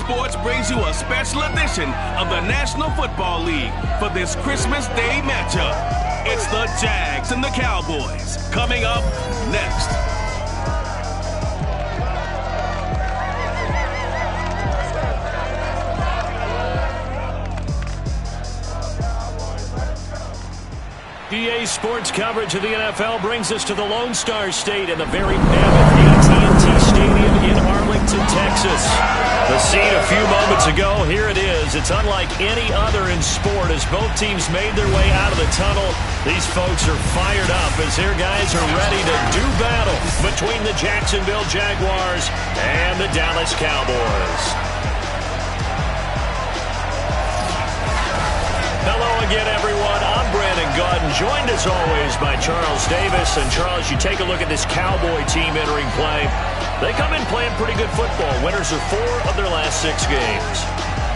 Sports brings you a special edition of the National Football League for this Christmas Day matchup. It's the Jags and the Cowboys. Coming up next. EA Sports coverage of the NFL brings us to the Lone Star State in the very mammoth AT&T Stadium in Arlington, Texas. The scene a few moments ago, here it is. It's unlike any other in sport as both teams made their way out of the tunnel. These folks are fired up as their guys are ready to do battle between the Jacksonville Jaguars and the Dallas Cowboys. Hello again, everyone. I'm Brandon Gordon, joined as always by Charles Davis. And Charles, you take a look at this Cowboy team entering play. They come in playing pretty good football. Winners of 4 of their last 6 games.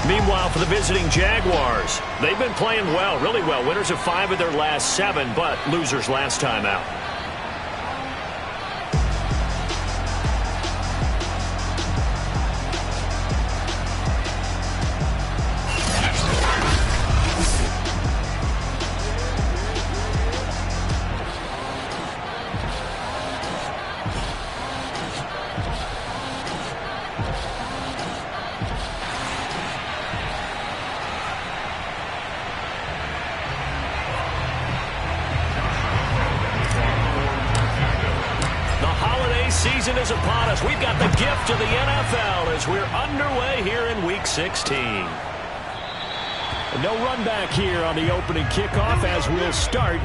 Meanwhile, for the visiting Jaguars, they've been playing well, really well. Winners of 5 of their last 7, but losers last time out. Season is upon us. We've got the gift of the NFL as we're underway here in Week 16. No run back here on the opening kickoff as we'll start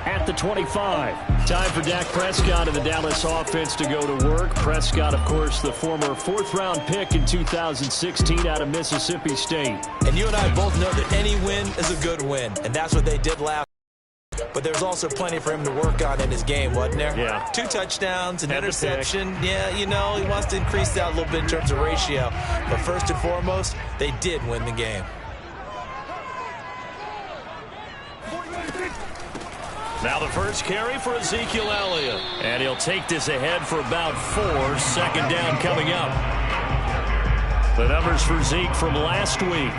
at the 25. Time for Dak Prescott and the Dallas offense to go to work. Prescott, of course, the former 4th-round pick in 2016 out of Mississippi State. And you and I both know that any win is a good win, and that's what they did last. But there's also plenty for him to work on in his game, wasn't there? Yeah. 2 touchdowns, an interception. Yeah, you know, he wants to increase that a little bit in terms of ratio. But first and foremost, they did win the game. Now the first carry for Ezekiel Elliott. And he'll take this ahead for about 4. 2nd down coming up. The numbers for Zeke from last week.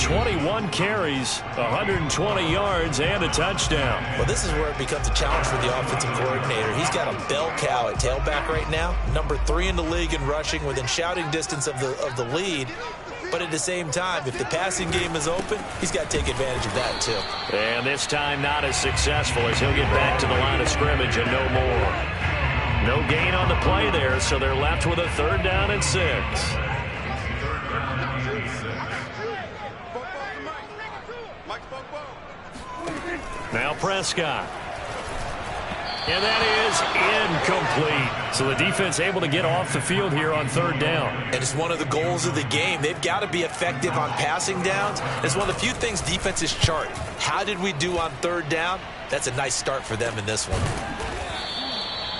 21 carries, 120 yards, and a touchdown. Well, this is where it becomes a challenge for the offensive coordinator. He's got a bell cow at tailback right now. Number 3 in the league in rushing, within shouting distance of the lead. But at the same time, if the passing game is open, he's got to take advantage of that too. And this time not as successful as he'll get back to the line of scrimmage and no more. No gain on the play there, so they're left with a 3rd down and 6. Now Prescott. And that is incomplete. So the defense able to get off the field here on 3rd down. And it's one of the goals of the game. They've got to be effective on passing downs. It's one of the few things defenses chart. How did we do on 3rd down? That's a nice start for them in this one.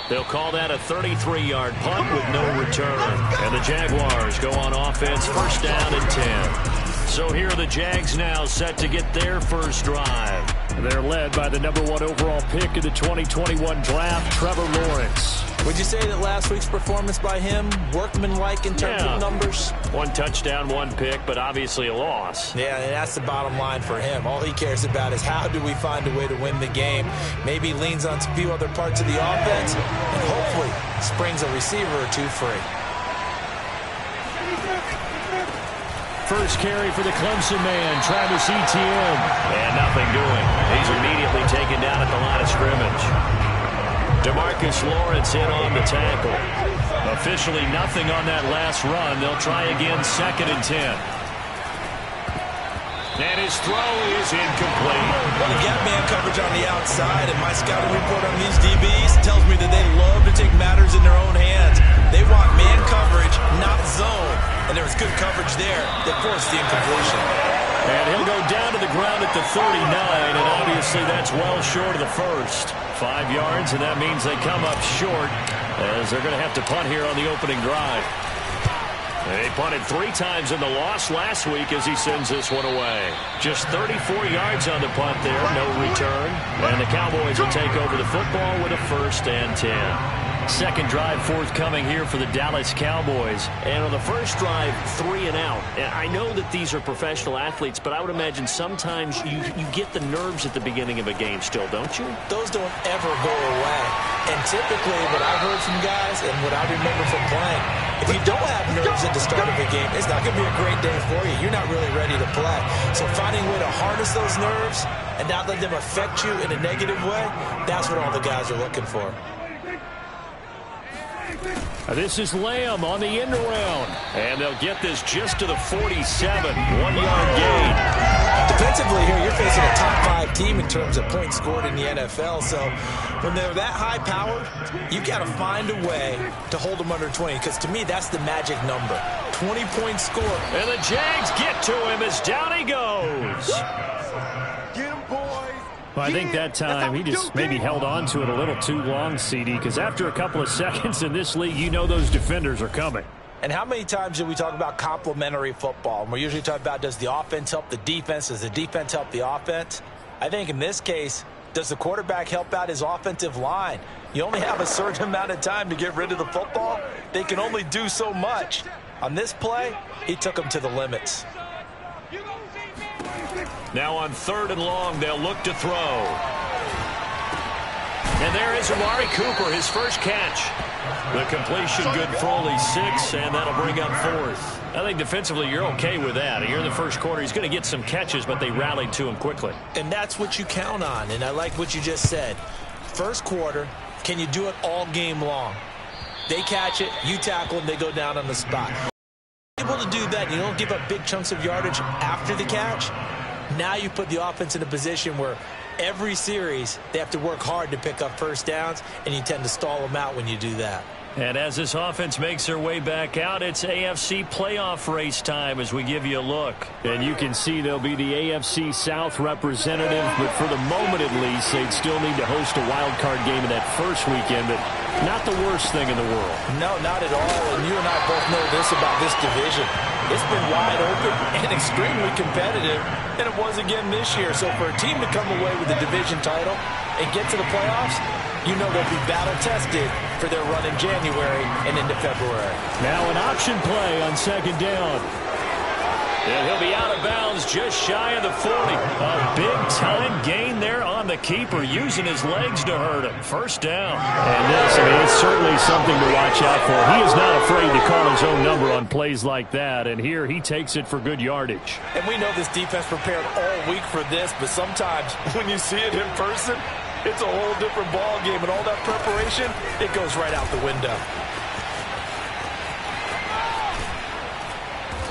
They'll call that a 33-yard punt with no return. And the Jaguars go on offense, 1st down and 10. So here are the Jags now set to get their first drive. They're led by the number 1 overall pick in the 2021 draft, Trevor Lawrence. Would you say that last week's performance by him, workmanlike in terms of numbers? 1 touchdown, 1 pick, but obviously a loss. Yeah, and that's the bottom line for him. All he cares about is how do we find a way to win the game. Maybe leans on a few other parts of the offense, and hopefully springs a receiver or 2 free. First carry for the Clemson man, Travis Etienne. And nothing doing. He's immediately taken down at the line of scrimmage. DeMarcus Lawrence in on the tackle. Officially nothing on that last run. They'll try again, 2nd and 10. And his throw is incomplete. Well, they got man coverage on the outside, and my scouting report on these DBs tells me that they love to take matters in their own hands. They want man coverage, not zone. And there was good coverage there that forced the incompletion. And he'll go down to the ground at the 39, and obviously that's well short of the first. 5 yards, and that means they come up short as they're going to have to punt here on the opening drive. They punted 3 times in the loss last week as he sends this one away. Just 34 yards on the punt there, no return. And the Cowboys will take over the football with a 1st and 10. Second drive forthcoming here for the Dallas Cowboys. And on the first drive, 3 and out. And I know that these are professional athletes, but I would imagine sometimes you get the nerves at the beginning of a game still, don't you? Those don't ever go away. And typically what I've heard from guys and what I remember from playing, if you don't have nerves at the start of a game, it's not going to be a great day for you. You're not really ready to play. So finding a way to harness those nerves and not let them affect you in a negative way, that's what all the guys are looking for. This is Lamb on the end around. And they'll get this just to the 47. 1-yard gain. Defensively here, you're facing a top 5 team in terms of points scored in the NFL. So when they're that high-powered, you got to find a way to hold them under 20. Because to me, that's the magic number. 20-point score. And the Jags get to him as down he goes. Get him, boys. Well, I think that time he just maybe held on to it a little too long, CD, because after a couple of seconds in this league, you know those defenders are coming. And how many times do we talk about complementary football? And we're usually talking about, does the offense help the defense? Does the defense help the offense? I think in this case, does the quarterback help out his offensive line? You only have a certain amount of time to get rid of the football. They can only do so much. On this play, he took them to the limits. Now on 3rd and long, they'll look to throw. And there is Amari Cooper, his first catch. The completion good for only 6, and that'll bring up 4th. I think defensively you're okay with that. Here in the first quarter, he's going to get some catches, but they rallied to him quickly. And that's what you count on, and I like what you just said. First quarter, can you do it all game long? They catch it, you tackle them, they go down on the spot. Able to do that, you don't give up big chunks of yardage after the catch. Now you put the offense in a position where every series they have to work hard to pick up first downs, and you tend to stall them out when you do that. And as this offense makes their way back out, it's AFC playoff race time as we give you a look. And you can see they'll be the AFC South representative, but for the moment at least, they'd still need to host a wild card game in that first weekend, but not the worst thing in the world. No, not at all, and you and I both know this about this division. It's been wide open and extremely competitive, and it was again this year. So for a team to come away with the division title and get to the playoffs, you know they'll be battle-tested for their run in January and into February. Now an option play on 2nd down. And he'll be out of bounds just shy of the 40. A big-time gain there on the keeper, using his legs to hurt him. First down. And this, I mean, it's certainly something to watch out for. He is not afraid to call his own number on plays like that, and here he takes it for good yardage. And we know this defense prepared all week for this, but sometimes when you see it in person, it's a whole different ball game, and all that preparation, it goes right out the window.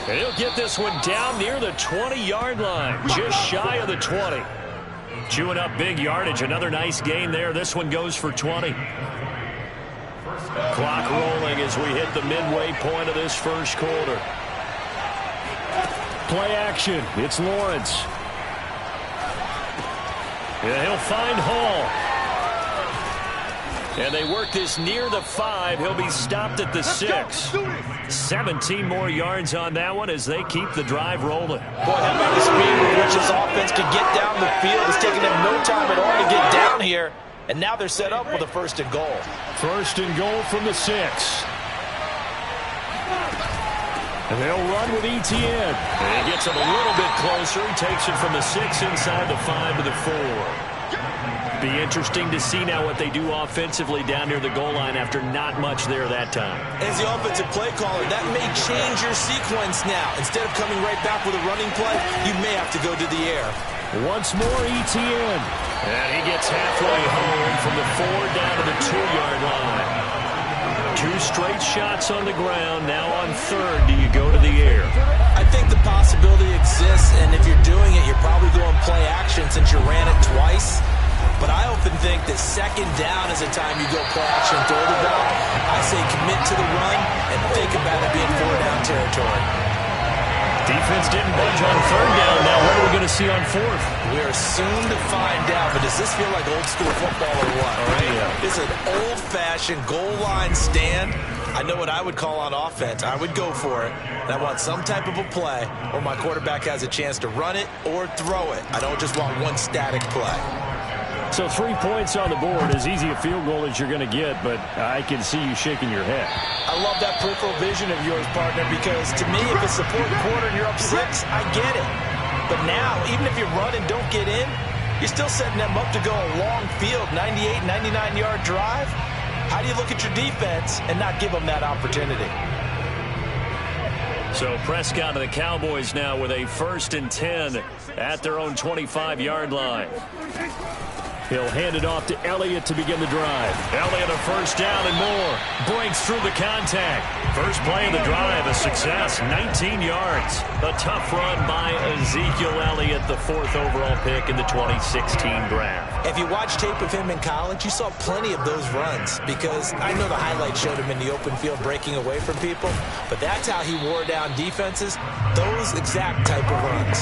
And he'll get this one down near the 20-yard line, just shy of the 20. Chewing up big yardage, another nice gain there. This one goes for 20. Clock rolling as we hit the midway point of this first quarter. Play action, it's Lawrence. And he'll find Hall. And they work this near the 5. He'll be stopped at the 6. 17 more yards on that one as they keep the drive rolling. Boy, how about the speed with which this offense can get down the field. It's taking them no time at all to get down here. And now they're set up with a 1st and goal. 1st and goal from the 6. And they'll run with Etienne. And he gets him a little bit closer. He takes it from the 6 inside the 5 to the 4. Be interesting to see now what they do offensively down near the goal line after not much there that time. As the offensive play caller, that may change your sequence now. Instead of coming right back with a running play, you may have to go to the air. Once more, Etienne. And he gets halfway home from the 4 down to the 2-yard line. 2 straight shots on the ground. Now on 3rd, do you go to the air? I think the possibility exists, and if you're doing it, you're probably going play action since you ran it twice. But I often think that 2nd down is a time you go play action, throw the ball. I say commit to the run and think about it being 4-down territory. Defense didn't budge on 3rd down. Now what are we going to see on 4th? We are soon to find out, but does this feel like old school football or what? Right? Yeah. It's an old-fashioned goal line stand. I know what I would call on offense. I would go for it. And I want some type of a play where my quarterback has a chance to run it or throw it. I don't just want one static play. So 3 points on the board, as easy a field goal as you're going to get, but I can see you shaking your head. I love that peripheral vision of yours, partner, because to me, if it's the fourth quarter and you're up 6, I get it. But now, even if you run and don't get in, you're still setting them up to go a long field, 98, 99-yard drive. How do you look at your defense and not give them that opportunity? So Prescott and the Cowboys now with a 1st and 10 at their own 25-yard line. He'll hand it off to Elliott to begin the drive. Elliott a 1st down and more. Breaks through the contact. First play of the drive, a success, 19 yards. A tough run by Ezekiel Elliott, the 4th overall pick in the 2016 draft. If you watch tape of him in college, you saw plenty of those runs because I know the highlights showed him in the open field breaking away from people, but that's how he wore down defenses, those exact type of runs.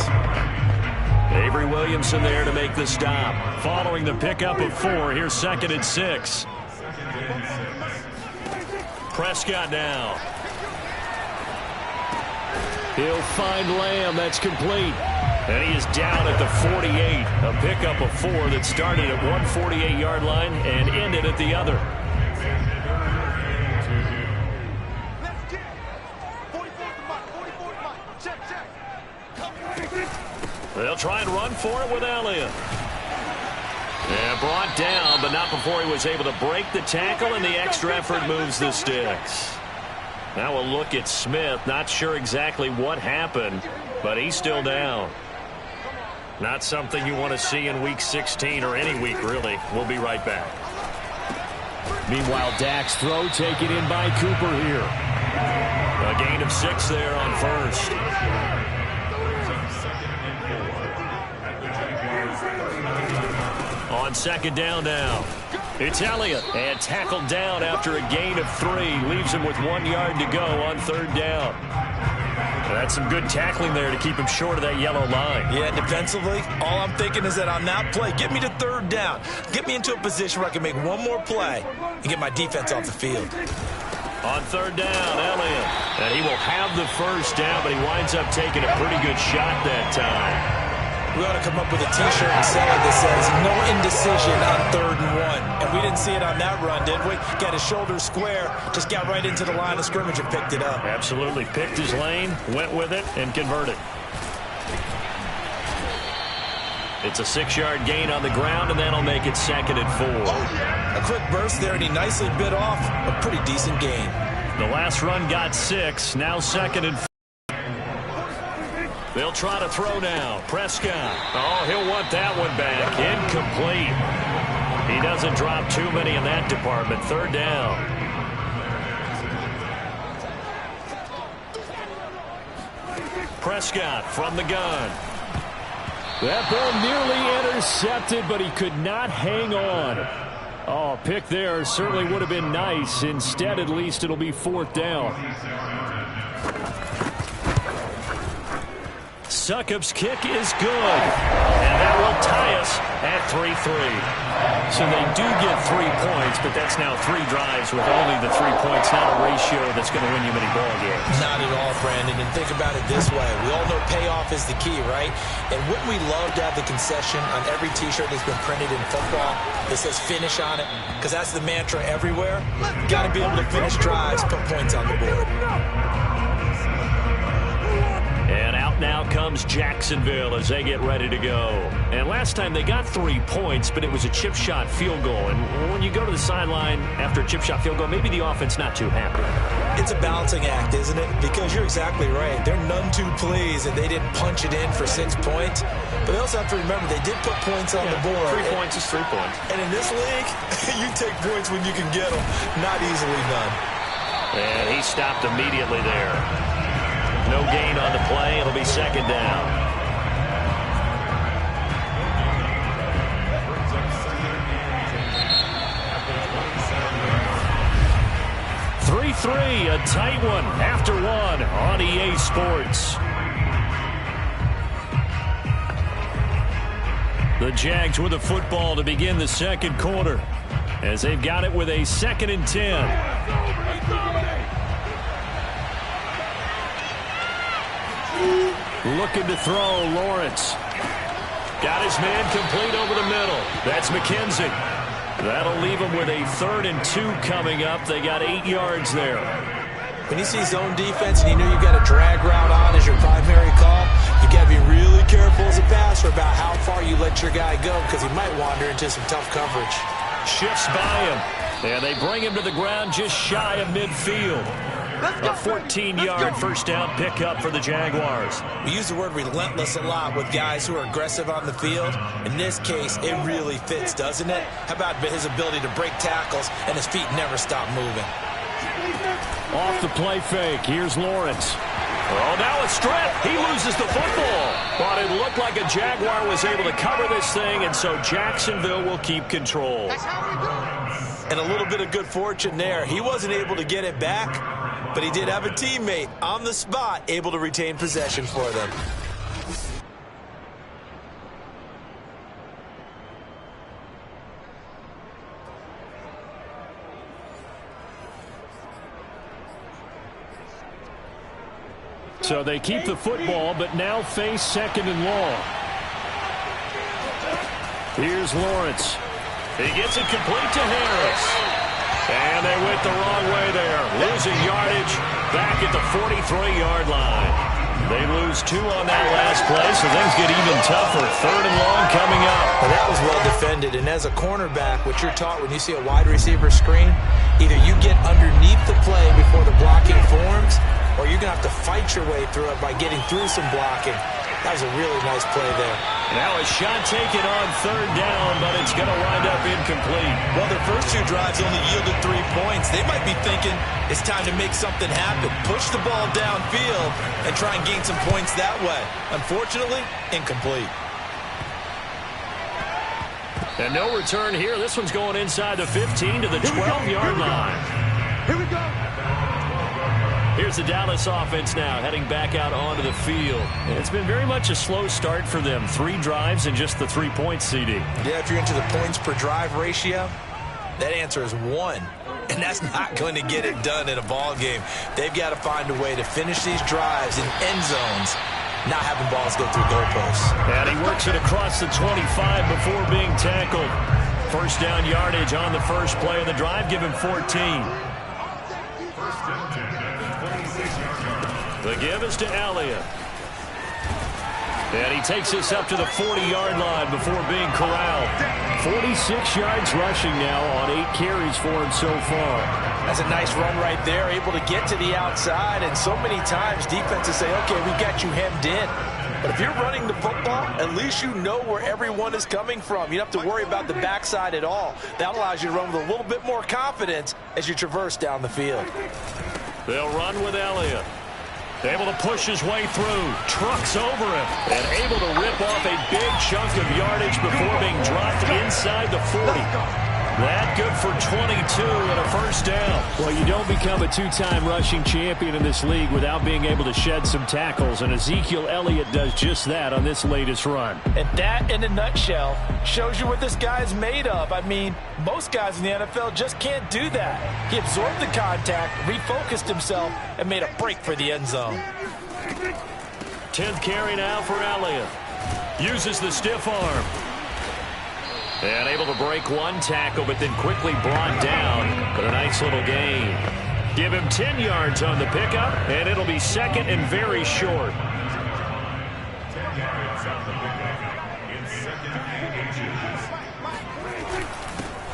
Avery Williamson there to make the stop. Following the pickup of 4, here's 2nd and 6. Prescott now. He'll find Lamb. That's complete. And he is down at the 48. A pickup of 4 that started at one 48-yard line and ended at the other. They'll try and run for it with Elliott. And brought down, but not before he was able to break the tackle, and the extra effort moves the sticks. Now a look at Smith. Not sure exactly what happened, but he's still down. Not something you want to see in Week 16 or any week, really. We'll be right back. Meanwhile, Dak's throw taken in by Cooper here. A gain of 6 there on 1st. On 2nd down now. It's Elliott. And tackled down after a gain of 3. Leaves him with 1 yard to go on 3rd down. That's some good tackling there to keep him short of that yellow line. Yeah, defensively, all I'm thinking is that on that play, get me to 3rd down. Get me into a position where I can make one more play and get my defense off the field. On 3rd down, Elliott. And he will have the 1st down, but he winds up taking a pretty good shot that time. We ought to come up with a T-shirt and sell it that says, no indecision on 3rd and 1. And we didn't see it on that run, did we? Got his shoulders square, just got right into the line of scrimmage and picked it up. Absolutely. Picked his lane, went with it, and converted. It's a 6-yard gain on the ground, and that'll make it 2nd and 4. A quick burst there, and he nicely bit off a pretty decent gain. The last run got 6, now 2nd and 4. They'll try to throw now. Prescott. Oh, he'll want that one back. Incomplete. He doesn't drop too many in that department. 3rd down. Prescott from the gun. That ball nearly intercepted, but he could not hang on. Oh, pick there certainly would have been nice. Instead, at least it'll be 4th down. Succop's kick is good, and that will tie us at 3-3. So they do get 3 points, but that's now 3 drives with only the 3 points, not a ratio that's going to win you many ball games. Not at all, Brandon, and think about it this way. We all know payoff is the key, right? And wouldn't we love to have the concession on every T-shirt that's been printed in football that says finish on it? Because that's the mantra everywhere. Got to be able to finish drives, put points on the board. And out now comes Jacksonville as they get ready to go. And last time they got 3 points, but it was a chip shot field goal. And when you go to the sideline after a chip shot field goal, maybe the offense not too happy. It's a balancing act, isn't it? Because you're exactly right. They're none too pleased that they didn't punch it in for 6 points. But they also have to remember they did put points on the board. 3 points is 3 points. And in this league, you take points when you can get them. Not easily done. And he stopped immediately there. No gain on the play. It'll be 2nd down. A tight one after 1 on EA Sports. The Jags with the football to begin the 2nd quarter as they've got it with a 2nd and 10. Looking to throw, Lawrence. Got his man complete over the middle. That's McKenzie. That'll leave him with a 3rd and 2 coming up. They got 8 yards there. When you see zone defense and you know you've got a drag route on as your primary call, you got to be really careful as a passer about how far you let your guy go because he might wander into some tough coverage. Shifts by him, and they bring him to the ground just shy of midfield. A 14-yard first down pickup for the Jaguars. We use the word relentless a lot with guys who are aggressive on the field. In this case, it really fits, doesn't it? How about his ability to break tackles and his feet never stop moving? Off the play fake, here's Lawrence. Oh, now a strip. He loses the football. But it looked like a Jaguar was able to cover this thing, and so Jacksonville will keep control. And a little bit of good fortune there. He wasn't able to get it back, but he did have a teammate on the spot able to retain possession for them. So they keep the football, but now face 2nd and long. Here's Lawrence. He gets it complete to Harris. And they went the wrong way there. Losing yardage back at the 43-yard line. They lose 2 on that last play, so things get even tougher. 3rd and long coming up. Well, that was well defended. And as a cornerback, what you're taught when you see a wide receiver screen, either you get underneath the play before the blocking forms, or you're going to have to fight your way through it by getting through some blocking. That was a really nice play there. Now a shot taken on 3rd down, but it's going to wind up incomplete. Well, their first 2 drives only yielded 3 points. They might be thinking it's time to make something happen. Push the ball downfield and try and gain some points that way. Unfortunately, incomplete. And no return here. This one's going inside the 15 to the 12-yard line. Here we go. Here's the Dallas offense now, heading back out onto the field. And it's been very much a slow start for them. 3 drives and just the 3 points, CD. Yeah, if you're into the points per drive ratio, that answer is 1. And that's not going to get it done in a ball game. They've got to find a way to finish these drives in end zones, not having balls go through goalposts. And he works it across the 25 before being tackled. First down yardage on the first play of the drive, give him 14. The give is to Elliott. And he takes this up to the 40-yard line before being corralled. 46 yards rushing now on 8 carries for him so far. That's a nice run right there, able to get to the outside. And so many times defenses say, okay, we got you hemmed in. But if you're running the football, at least you know where everyone is coming from. You don't have to worry about the backside at all. That allows you to run with a little bit more confidence as you traverse down the field. They'll run with Elliott. Able to push his way through. Trucks over him. And able to rip off a big chunk of yardage before being dropped inside the 40. That good for 22 and a first down. Well, you don't become a 2-time rushing champion in this league without being able to shed some tackles, and Ezekiel Elliott does just that on this latest run. And that, in a nutshell, shows you what this guy is made of. I mean, most guys in the NFL just can't do that. He absorbed the contact, refocused himself, and made a break for the end zone. 10th carry now for Elliott. Uses the stiff arm. And able to break 1 tackle, but then quickly brought down for a nice little gain. Give him 10 yards on the pickup, and it'll be 2nd and very short.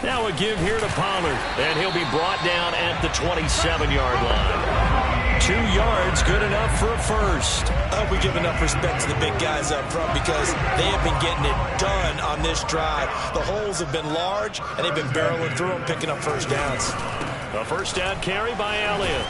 Now a give here to Pollard, and he'll be brought down at the 27-yard line. 2 yards, good enough for a first. I hope we give enough respect to the big guys up front because they have been getting it done on this drive. The holes have been large, and they've been barreling through them, picking up first downs. A first down carry by Elliott.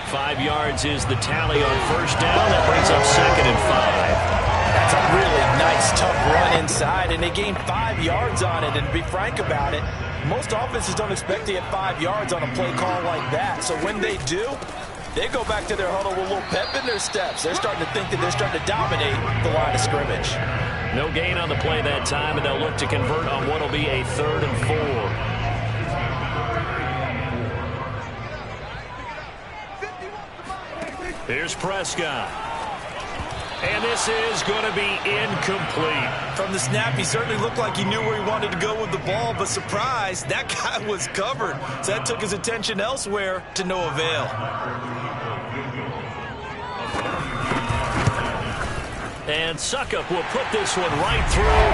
5 yards is the tally on first down. That brings up 2nd and 5. That's a really nice, tough run inside, and they gained 5 yards on it. And to be frank about it, most offenses don't expect to get 5 yards on a play call like that. So when they do, they go back to their huddle with a little pep in their steps. They're starting to think that they're starting to dominate the line of scrimmage. No gain on the play that time, and they'll look to convert on what will be a 3rd and 4. Here's Prescott. And this is going to be incomplete. From the snap, he certainly looked like he knew where he wanted to go with the ball, but surprise, that guy was covered. So that took his attention elsewhere to no avail. And Suckup will put this one right through.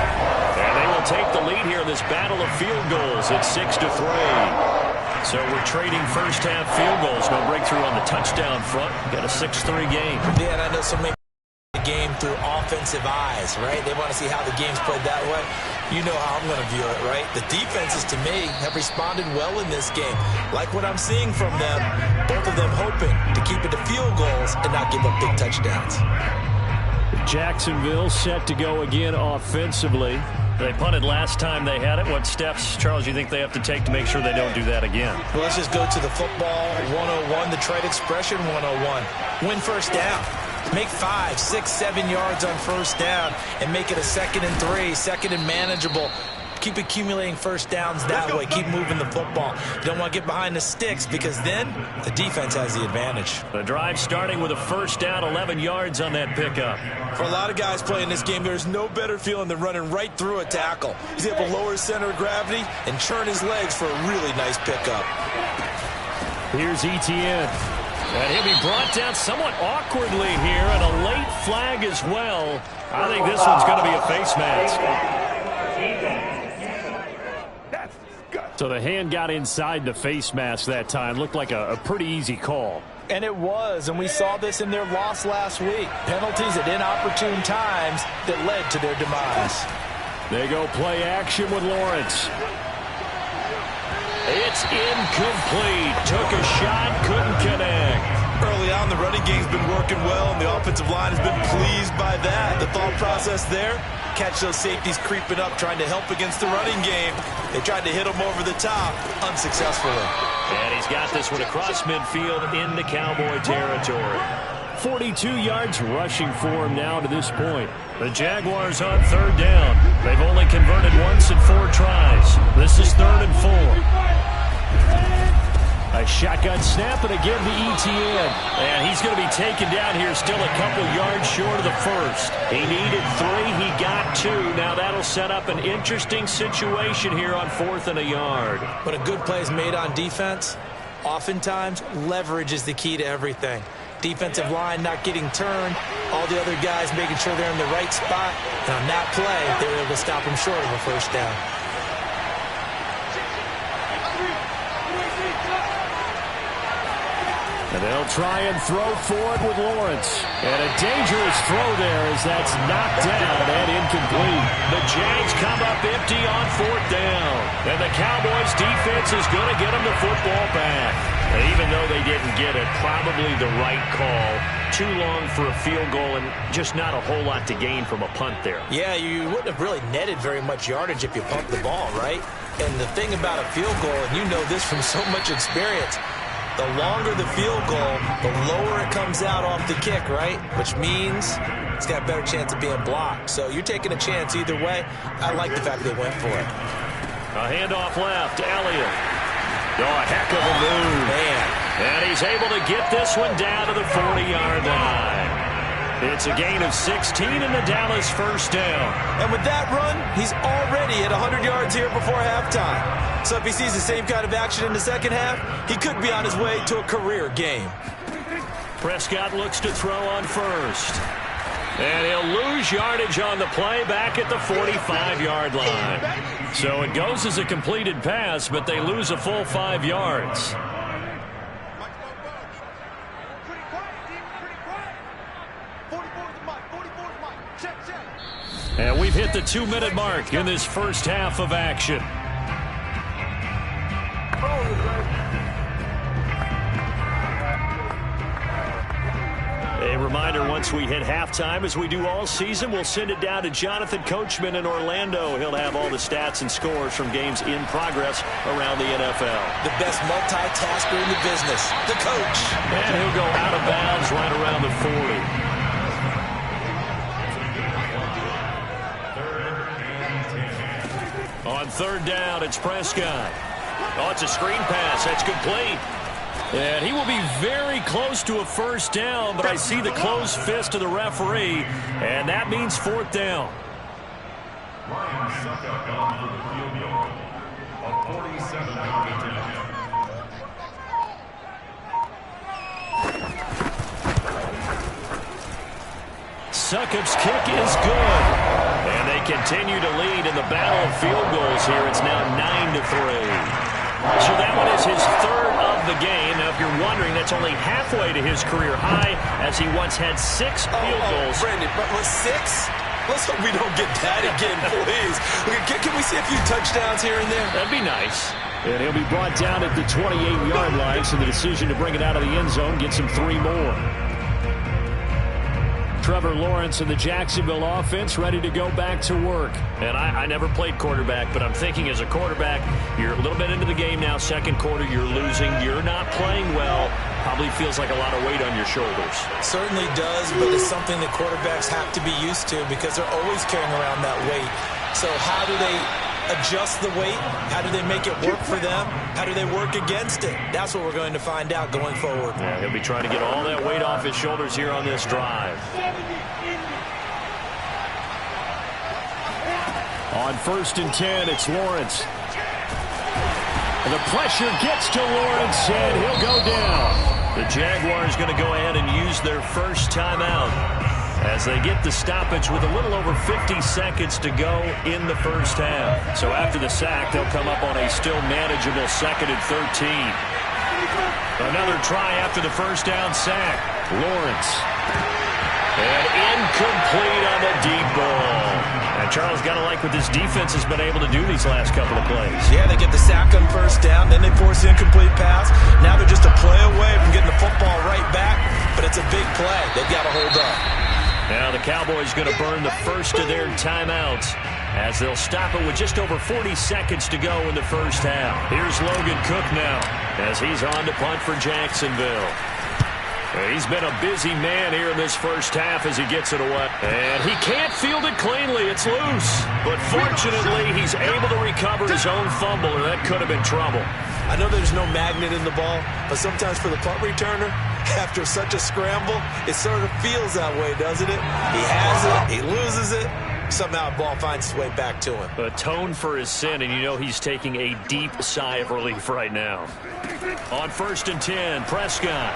And they will take the lead here in this battle of field goals. It's 6-3. So we're trading first half field goals. No breakthrough on the touchdown front. Got a 6-3 game. Yeah, and I know so many game through offensive eyes, right? They want to see how the game's played that way. You know how I'm going to view it, right? The defenses, to me, have responded well in this game. Like what I'm seeing from them, both of them hoping to keep it to field goals and not give up big touchdowns. Jacksonville set to go again offensively. They punted last time they had it. What steps, Charles, you think they have to take to make sure they don't do that again? Well, let's just go to the football 101, the trade expression 101. Win first down. Make 5, 6, 7 yards on first down and make it a 2nd and 3, 2nd and manageable. Keep accumulating first downs that way. Keep moving the football. You don't want to get behind the sticks because then the defense has the advantage. The drive starting with a first down, 11 yards on that pickup. For a lot of guys playing this game, there's no better feeling than running right through a tackle. He's able to lower his center of gravity and churn his legs for a really nice pickup. Here's Etienne. And he'll be brought down somewhat awkwardly here, and a late flag as well. I think this one's going to be a face mask. So the hand got inside the face mask that time. Looked like a pretty easy call. And it was, and we saw this in their loss last week. Penalties at inopportune times that led to their demise. They go play action with Lawrence. It's incomplete. Took a shot, couldn't connect. Early on, the running game's been working well, and the offensive line has been pleased by that. The thought process there, catch those safeties creeping up, trying to help against the running game. They tried to hit them over the top, unsuccessfully. And he's got this one across midfield into Cowboy territory. 42 yards rushing for him now to this point. The Jaguars on third down. They've only converted once in 4 tries. This is 3rd and 4. A shotgun snap and again to Etienne. And he's going to be taken down here still a couple yards short of the first. He needed 3. He got 2. Now that'll set up an interesting situation here on 4th and a yard. But a good play is made on defense. Oftentimes, leverage is the key to everything. Defensive line not getting turned. All the other guys making sure they're in the right spot. And on that play, they were able to stop him short of a first down. And they'll try and throw forward with Lawrence. And a dangerous throw there as that's knocked down and incomplete. The Jags come up empty on 4th down. And the Cowboys defense is going to get them the football back. And even though they didn't get it, probably the right call. Too long for a field goal and just not a whole lot to gain from a punt there. Yeah, you wouldn't have really netted very much yardage if you pumped the ball, right? And the thing about a field goal, and you know this from so much experience, the longer the field goal, the lower it comes out off the kick, right? Which means it's got a better chance of being blocked. So you're taking a chance either way. I like the fact they went for it. A handoff left, Elliott. Oh, a heck of a move. Man. And he's able to get this one down to the 40-yard line. It's a gain of 16 in the Dallas first down. And with that run, he's already at 100 yards here before halftime. So if he sees the same kind of action in the second half, he could be on his way to a career game. Prescott looks to throw on first. And he'll lose yardage on the play back at the 45-yard line. So it goes as a completed pass, but they lose a full 5 yards. And we've hit the 2-minute mark in this first half of action. A reminder, once we hit halftime, as we do all season, we'll send it down to Jonathan Coachman in Orlando. He'll have all the stats and scores from games in progress around the NFL. The best multitasker in the business, the coach. And he'll go out of bounds right around the 40. On third down, it's Prescott. Oh, it's a screen pass. That's complete. And he will be very close to a first down, but I see the closed fist of the referee, and that means fourth down. Ryan Suckup down for the field goal of 47-10. Suckup's kick is good. And they continue to lead in the battle of field goals here. It's now 9-3. So that one is his third of the game. Now, if you're wondering, that's only halfway to his career high, as he once had 6 field goals. Brandon, but with 6? Let's hope we don't get that again, please. Can we see a few touchdowns here and there? That'd be nice. And he'll be brought down at the 28-yard line, so the decision to bring it out of the end zone gets him 3 more. Trevor Lawrence and the Jacksonville offense ready to go back to work. And I never played quarterback, but I'm thinking as a quarterback, you're a little bit into the game now. Second quarter, you're losing. You're not playing well. Probably feels like a lot of weight on your shoulders. Certainly does, but it's something that quarterbacks have to be used to because they're always carrying around that weight. So how do they adjust the weight? How do they make it work for them? How do they work against it? That's what we're going to find out going forward. Yeah, he'll be trying to get all that weight off his shoulders here on this drive. On 1st and 10, it's Lawrence. And the pressure gets to Lawrence, and he'll go down. The Jaguars going to go ahead and use their first timeout as they get the stoppage with a little over 50 seconds to go in the first half. So after the sack, they'll come up on a still manageable 2nd and 13. Another try after the first down sack. Lawrence. And incomplete on the deep ball. And Charles, got to like what this defense has been able to do these last couple of plays. Yeah, they get the sack on first down, then they force the incomplete pass. Now they're just a play away from getting the football right back, but it's a big play. They've got to hold up. Now the Cowboys going to burn the first of their timeouts as they'll stop it with just over 40 seconds to go in the first half. Here's Logan Cook now as he's on to punt for Jacksonville. He's been a busy man here in this first half as he gets it away. And he can't field it cleanly. It's loose. But fortunately, he's able to recover his own fumble, and that could have been trouble. I know there's no magnet in the ball, but sometimes for the punt returner, after such a scramble, it sort of feels that way, doesn't it? He has it, he loses it, somehow the ball finds its way back to him. Atone for his sin, and you know he's taking a deep sigh of relief right now. On 1st and 10, Prescott.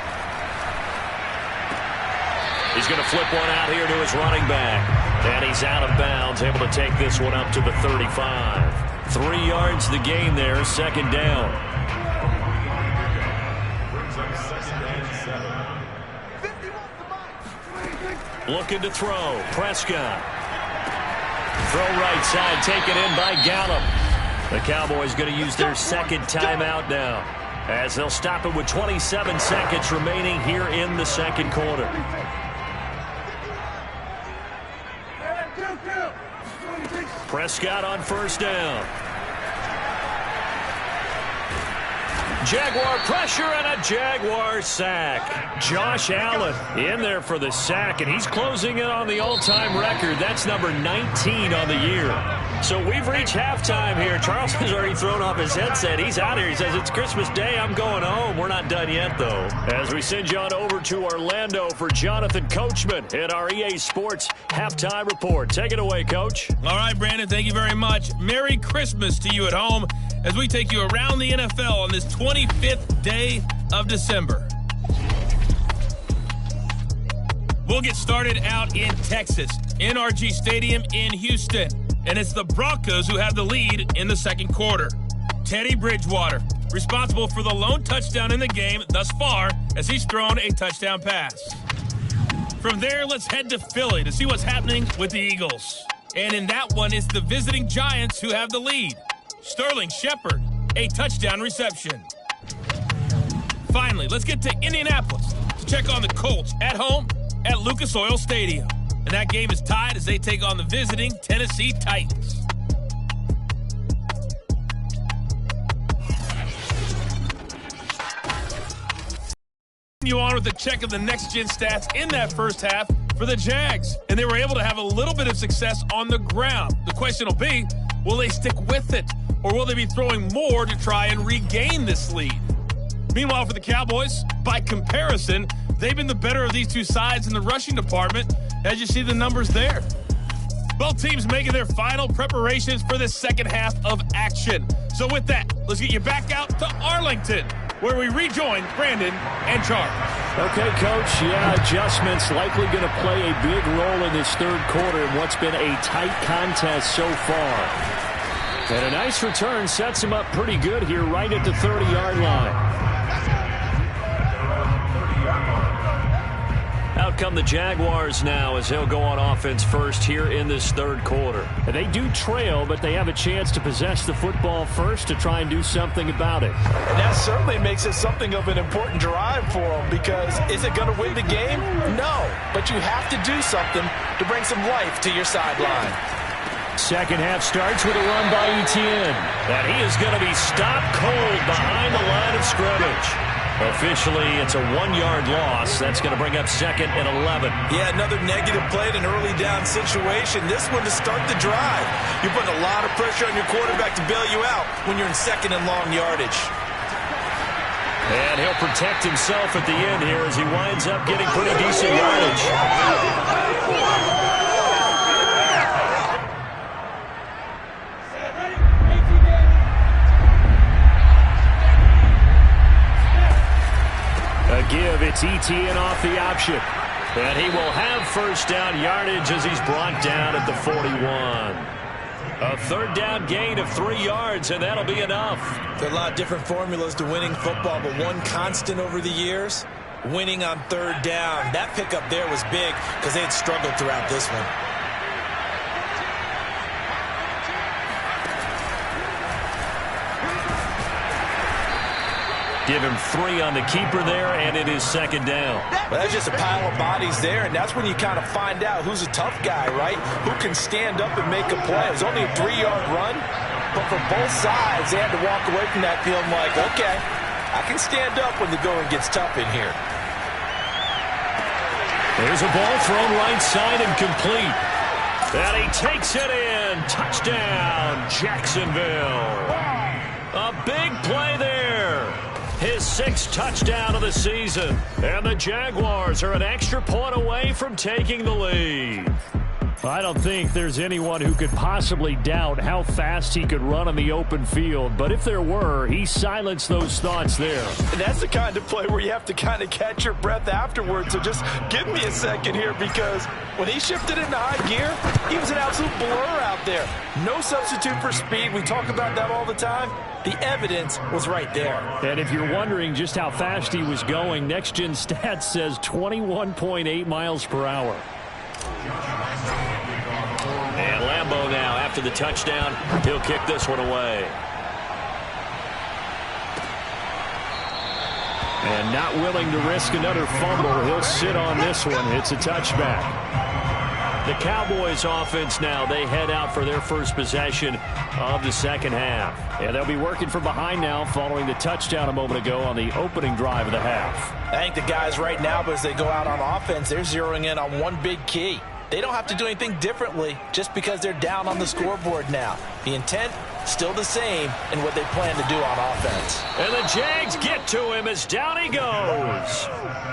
He's going to flip one out here to his running back. And he's out of bounds, able to take this one up to the 35. 3 yards the gain there, 2nd down. Looking to throw. Prescott. Throw right side, taken in by Gallup. The Cowboys going to use their second timeout now, as they'll stop it with 27 seconds remaining here in the second quarter. Prescott on first down. Jaguar pressure and a Jaguar sack. Josh Allen in there for the sack, and he's closing in on the all-time record. That's number 19 on the year. So we've reached halftime here. Charles has already thrown off his headset. He's out here. He says, it's Christmas Day. I'm going home. We're not done yet, though. As we send you on over to Orlando for Jonathan Coachman at our EA Sports Halftime Report. Take it away, Coach. All right, Brandon, thank you very much. Merry Christmas to you at home as we take you around the NFL on this 25th day of December. We'll get started out in Texas, NRG Stadium in Houston. And it's the Broncos who have the lead in the second quarter. Teddy Bridgewater, responsible for the lone touchdown in the game thus far as he's thrown a touchdown pass. From there, let's head to Philly to see what's happening with the Eagles. And in that one, it's the visiting Giants who have the lead. Sterling Shepard, a touchdown reception. Finally, let's get to Indianapolis to check on the Colts at home at Lucas Oil Stadium. And that game is tied as they take on the visiting Tennessee Titans. You on with the check of the next-gen stats in that first half for the Jags. And they were able to have a little bit of success on the ground. The question will be, will they stick with it? Or will they be throwing more to try and regain this lead? Meanwhile, for the Cowboys, by comparison, they've been the better of these two sides in the rushing department, as you see the numbers there. Both teams making their final preparations for the second half of action. So with that, let's get you back out to Arlington, where we rejoin Brandon and Charles. Okay, Coach, adjustments likely going to play a big role in this third quarter in what's been a tight contest so far. And a nice return sets him up pretty good here right at the 30-yard line. Out come the Jaguars now as they'll go on offense first here in this third quarter. They do trail, but they have a chance to possess the football first to try and do something about it. And that certainly makes it something of an important drive for them, because is it going to win the game? No, but you have to do something to bring some life to your sideline. Second half starts with a run by Etienne. And he is going to be stopped cold behind the line of scrimmage. Officially, it's a 1-yard loss. That's going to bring up second and 11. Yeah, another negative play in an early down situation. This one to start the drive. You're putting a lot of pressure on your quarterback to bail you out when you're in second and long yardage. And he'll protect himself at the end here as he winds up getting pretty decent yardage. Give, it's Etienne off the option. And he will have first down yardage as he's brought down at the 41. A third down gain of 3 yards, and that'll be enough. There are a lot of different formulas to winning football, but one constant over the years, winning on third down. That pickup there was big because they had struggled throughout this one. Give him 3 on the keeper there, and it is second down. Well, that's just a pile of bodies there, and that's when you kind of find out who's a tough guy, right? Who can stand up and make a play. It was only a 3-yard run, but for both sides, they had to walk away from that feeling like, okay, I can stand up when the going gets tough in here. There's a ball thrown right side and complete. And he takes it in. Touchdown, Jacksonville. A big play there. His 6th touchdown of the season. And the Jaguars are an extra point away from taking the lead. I don't think there's anyone who could possibly doubt how fast he could run on the open field. But if there were, he silenced those thoughts there. And that's the kind of play where you have to kind of catch your breath afterwards. So just give me a second here, because when he shifted into high gear, he was an absolute blur out there. No substitute for speed. We talk about that all the time. The evidence was right there. And if you're wondering just how fast he was going, Next Gen Stats says 21.8 miles per hour. And Lambeau now, after the touchdown, he'll kick this one away. And not willing to risk another fumble, he'll sit on this one. It's a touchback. The Cowboys offense now, they head out for their first possession of the second half. Yeah, they'll be working from behind now following the touchdown a moment ago on the opening drive of the half. I think the guys right now, but as they go out on offense, they're zeroing in on one big key. They don't have to do anything differently just because they're down on the scoreboard now. The intent, still the same in what they plan to do on offense. And the Jags get to him as down he goes.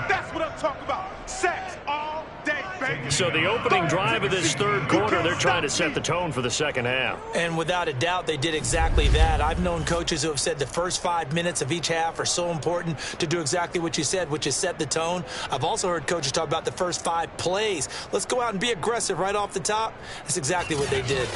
That's what I'm talking about. Sacks all day, baby. So the opening drive of this third quarter, they're trying to set the tone for the second half. And without a doubt, they did exactly that. I've known coaches who have said the first 5 minutes of each half are so important to do exactly what you said, which is set the tone. I've also heard coaches talk about the first 5 plays. Let's go out and be aggressive right off the top. That's exactly what they did.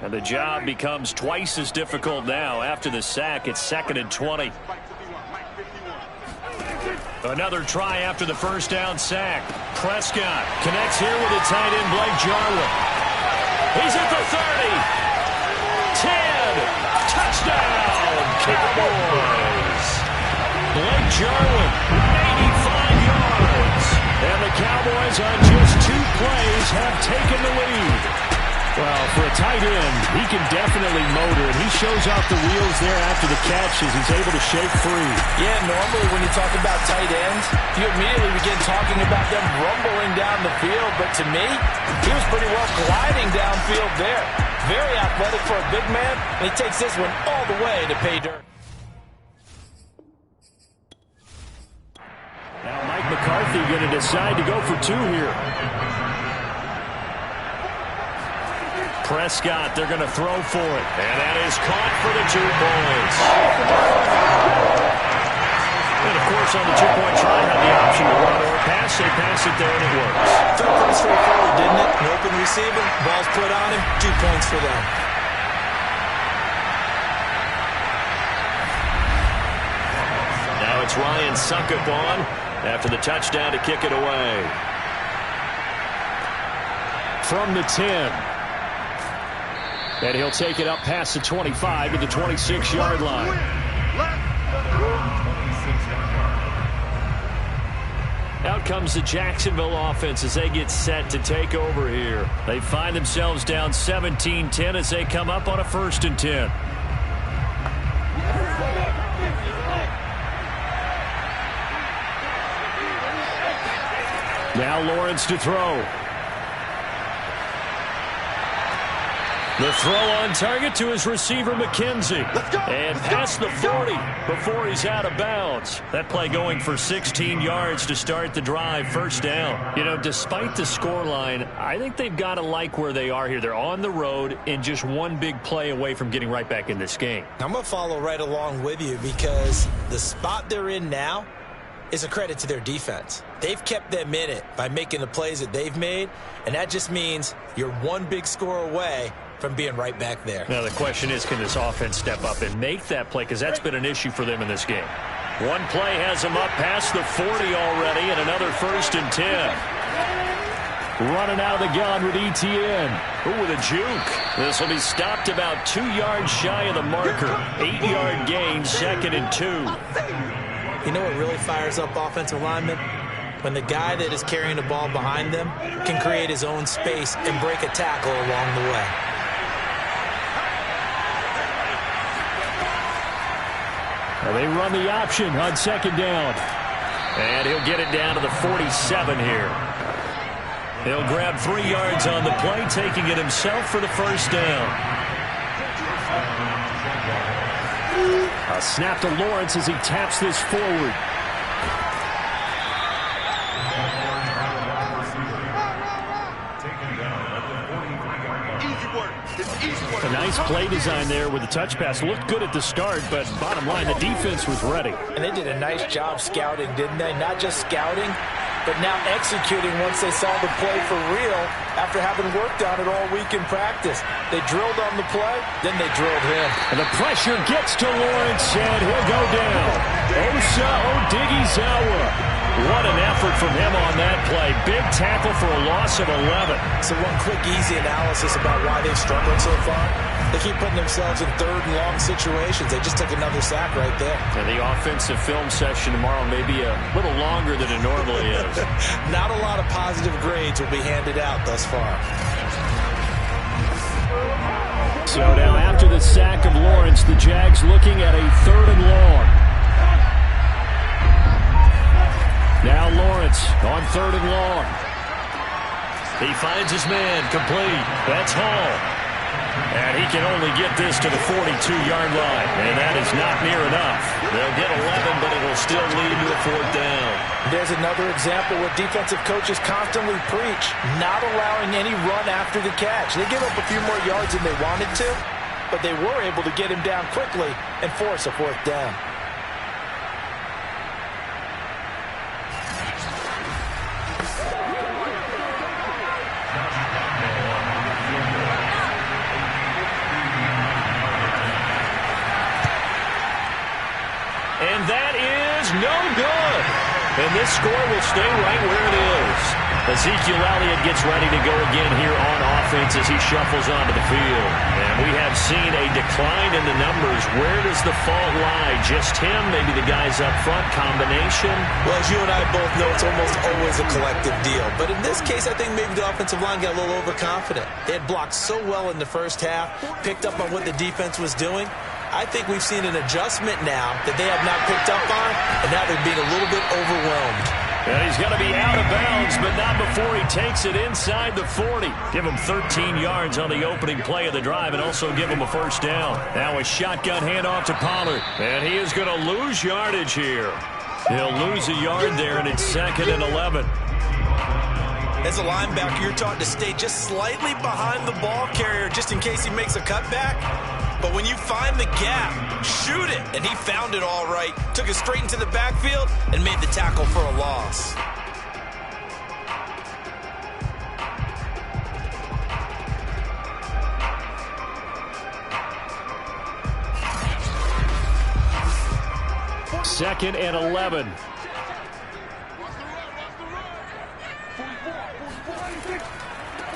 And the job becomes twice as difficult now. After the sack, it's 2nd and 20. Another try after the first down sack. Prescott connects here with a tight end, Blake Jarwin. He's at the 30. 10. Touchdown, Cowboys. Blake Jarwin, 85 yards. And the Cowboys on just 2 plays have taken the lead. Well, for a tight end, he can definitely motor, and he shows off the wheels there after the catch as he's able to shake free. Yeah, normally when you talk about tight ends, you immediately begin talking about them rumbling down the field. But to me, he was pretty well gliding downfield there. Very athletic for a big man, and he takes this one all the way to pay dirt. Now Mike McCarthy going to decide to go for two here. Prescott, they're going to throw for it. And that is caught for the 2 points. And, of course, on the 2-point try, had the option to run or pass. They pass it there, and it works. Felt pretty straightforward, didn't it? An open receiver, ball's put on him, 2 points for them. Now it's Ryan Suckup on after the touchdown to kick it away. From the 10. And he'll take it up past the 25 to the 26-yard line. Out comes the Jacksonville offense as they get set to take over here. They find themselves down 17-10 as they come up on a 1st and 10. Now Lawrence to throw. The throw on target to his receiver, McKenzie. And past the 40 before he's out of bounds. That play going for 16 yards to start the drive, 1st down. You know, despite the scoreline, I think they've got to like where they are here. They're on the road and just one big play away from getting right back in this game. I'm going to follow right along with you because the spot they're in now is a credit to their defense. They've kept them in it by making the plays that they've made, and that just means you're one big score away from being right back there. Now the question is, can this offense step up and make that play? Because that's been an issue for them in this game. One play has them up past the 40 already, and another 1st and 10. Running out of the gun with Etienne. Ooh, with a juke. This will be stopped about 2 yards shy of the marker. 8-yard gain, 2nd and 2. You know what really fires up offensive linemen? When the guy that is carrying the ball behind them can create his own space and break a tackle along the way. Well, they run the option on 2nd down. And he'll get it down to the 47 here. He'll grab 3 yards on the play, taking it himself for the 1st down. A snap to Lawrence as he taps this forward. A nice play design there with the touch pass. Looked good at the start, but bottom line, the defense was ready. And they did a nice job scouting, didn't they? Not just scouting, but now executing once they saw the play for real after having worked on it all week in practice. They drilled on the play, then they drilled him. And the pressure gets to Lawrence, and he'll go down. Osa Odighizuwa. What an effort from him on that play. Big tackle for a loss of 11. So one quick, easy analysis about why they've struggled so far. They keep putting themselves in 3rd and long situations. They just took another sack right there. And the offensive film session tomorrow may be a little longer than it normally is. Not a lot of positive grades will be handed out thus far. So now after the sack of Lawrence, the Jags looking at a 3rd and long. Now Lawrence on 3rd and long. He finds his man, complete. That's Hall. And he can only get this to the 42-yard line. And that is not near enough. They'll get 11, but it will still lead to a 4th down. There's another example what defensive coaches constantly preach, not allowing any run after the catch. They give up a few more yards than they wanted to, but they were able to get him down quickly and force a 4th down. And that is no good. And this score will stay right where it is. Ezekiel Elliott gets ready to go again here on offense as he shuffles onto the field. And we have seen a decline in the numbers. Where does the fault lie? Just him? Maybe the guys up front? Combination? Well, as you and I both know, it's almost always a collective deal. But in this case, I think maybe the offensive line got a little overconfident. They had blocked so well in the first half, picked up on what the defense was doing. I think we've seen an adjustment now that they have not picked up on, and now they're being a little bit overwhelmed. And he's going to be out of bounds, but not before he takes it inside the 40. Give him 13 yards on the opening play of the drive and also give him a first down. Now a shotgun handoff to Pollard. And he is going to lose yardage here. He'll lose a yard there, and it's 2nd and 11. As a linebacker, you're taught to stay just slightly behind the ball carrier just in case he makes a cutback. But when you find the gap, shoot it. And he found it all right. Took it straight into the backfield and made the tackle for a loss. Second and 11.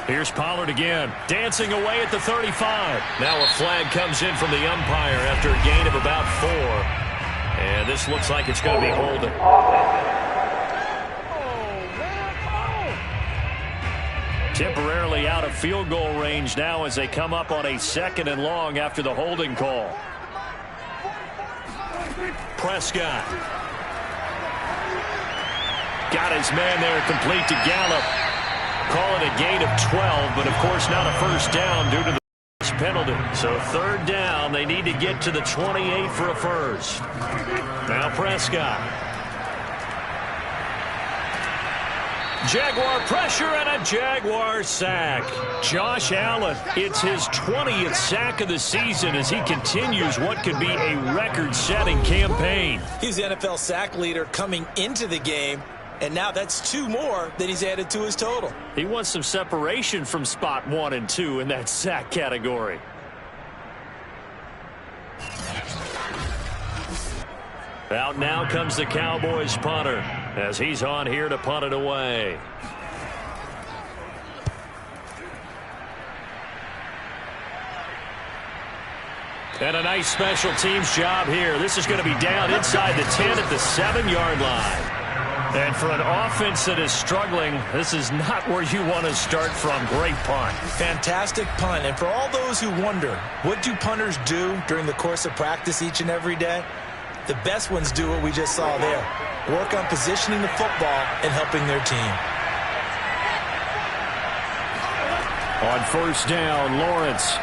Here's Pollard again, dancing away at the 35. Now a flag comes in from the umpire after a gain of about 4. And this looks like it's going to be holding. Temporarily out of field goal range now as they come up on a 2nd and long after the holding call. Prescott. Got his man there complete to Gallup. Call it a gain of 12, but of course not a first down due to the penalty. So 3rd down, they need to get to the 28 for a first. Now Prescott. Jaguar pressure and a Jaguar sack. Josh Allen, it's his 20th sack of the season as he continues what could be a record-setting campaign. He's the NFL sack leader coming into the game. And now that's 2 more that he's added to his total. He wants some separation from spot 1 and 2 in that sack category. Out now comes the Cowboys punter as he's on here to punt it away. And a nice special teams job here. This is going to be down inside the 10 at the 7-yard line. And for an offense that is struggling, this is not where you want to start from. Great punt. Fantastic punt. And for all those who wonder, what do punters do during the course of practice each and every day? The best ones do what we just saw there. Work on positioning the football and helping their team. On first down, Lawrence.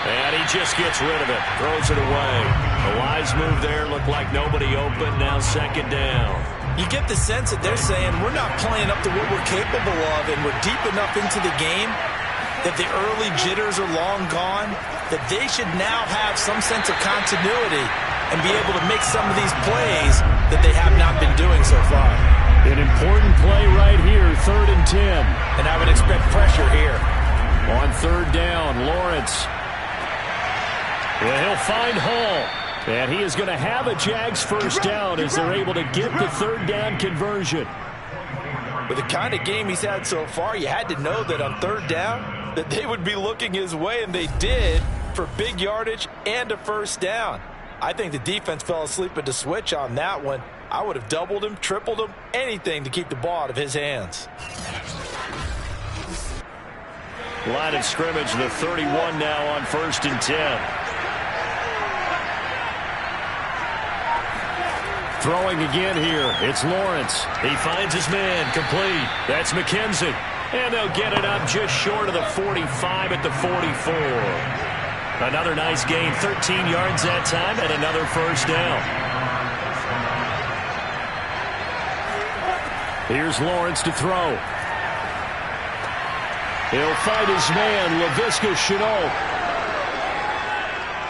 And he just gets rid of it. Throws it away. A wise move there. Looked like nobody open. Now 2nd down. You get the sense that they're saying we're not playing up to what we're capable of, and we're deep enough into the game that the early jitters are long gone, that they should now have some sense of continuity and be able to make some of these plays that they have not been doing so far. An important play right here, 3rd and 10. And I would expect pressure here. On 3rd down, Lawrence. Well, he'll find Hall. And he is going to have a Jags first down as they're able to get the 3rd down conversion. With the kind of game he's had so far, you had to know that on 3rd down that they would be looking his way, and they did, for big yardage and a first down. I think the defense fell asleep at the switch on that one. I would have doubled him, tripled him, anything to keep the ball out of his hands. Line of scrimmage, the 31 now on 1st and 10. Throwing again here, it's Lawrence. He finds his man, complete. That's McKenzie. And they'll get it up just short of the 45 at the 44. Another nice gain, 13 yards that time, and another first down. Here's Lawrence to throw. He'll find his man, Laviska Shenault.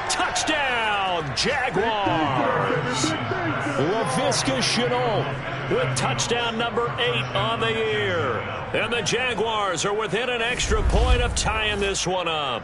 Touchdown, Jaguars! Laviska Shenault with touchdown number 8 on the year. And the Jaguars are within an extra point of tying this one up.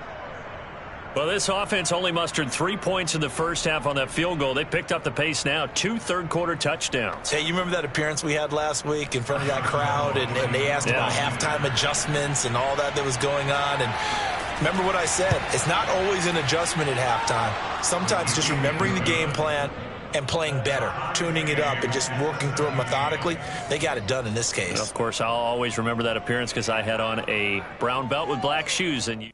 Well, this offense only mustered 3 points in the first half on that field goal. They picked up the pace now. 2 third-quarter touchdowns. Hey, you remember that appearance we had last week in front of that crowd, and they asked about halftime adjustments and all that was going on, and remember what I said. It's not always an adjustment at halftime. Sometimes just remembering the game plan and playing better, tuning it up and just working through it methodically. They got it done in this case. And of course, I'll always remember that appearance because I had on a brown belt with black shoes. And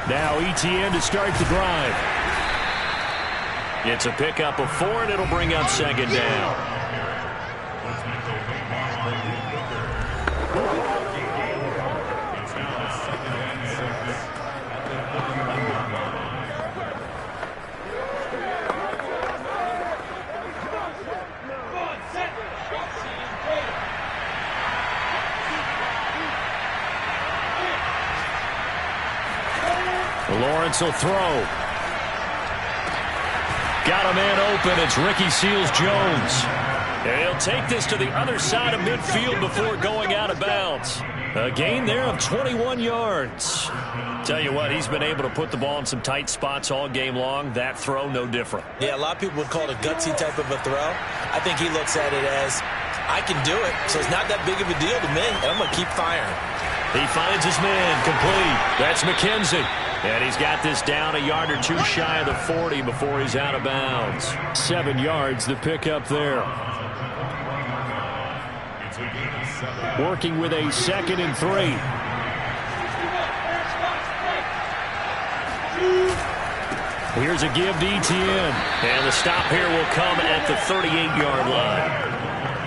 now ETN to start the drive. It's a pickup of 4, and it'll bring up second down. Lawrence will throw. Got a man open. It's Ricky Seals-Jones. And he'll take this to the other side of midfield before going out of bounds. A gain there of 21 yards. Tell you what, he's been able to put the ball in some tight spots all game long. That throw, no different. Yeah, a lot of people would call it a gutsy type of a throw. I think he looks at it as, I can do it, so it's not that big of a deal to me, and I'm going to keep firing. He finds his man, complete. That's McKenzie. And he's got this down a yard or two shy of the 40 before he's out of bounds. 7 yards, the pickup there. Working with a 2nd and 3. Here's a give to ETN. And the stop here will come at the 38-yard line.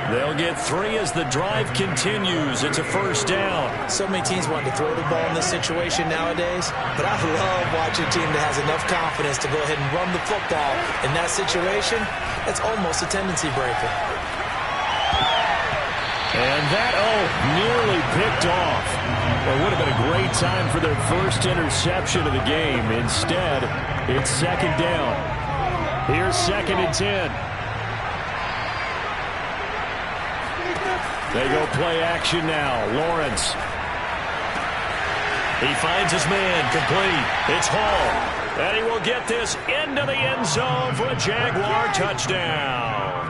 They'll get 3 as the drive continues. It's a first down. So many teams want to throw the ball in this situation nowadays, but I love watching a team that has enough confidence to go ahead and run the football. In that situation, that's almost a tendency breaker. And that, nearly picked off. Well, it would have been a great time for their first interception of the game. Instead, it's second down. Here's 2nd and 10. They go play action now. Lawrence. He finds his man, complete. It's Hall. And he will get this into the end zone for a Jaguar touchdown.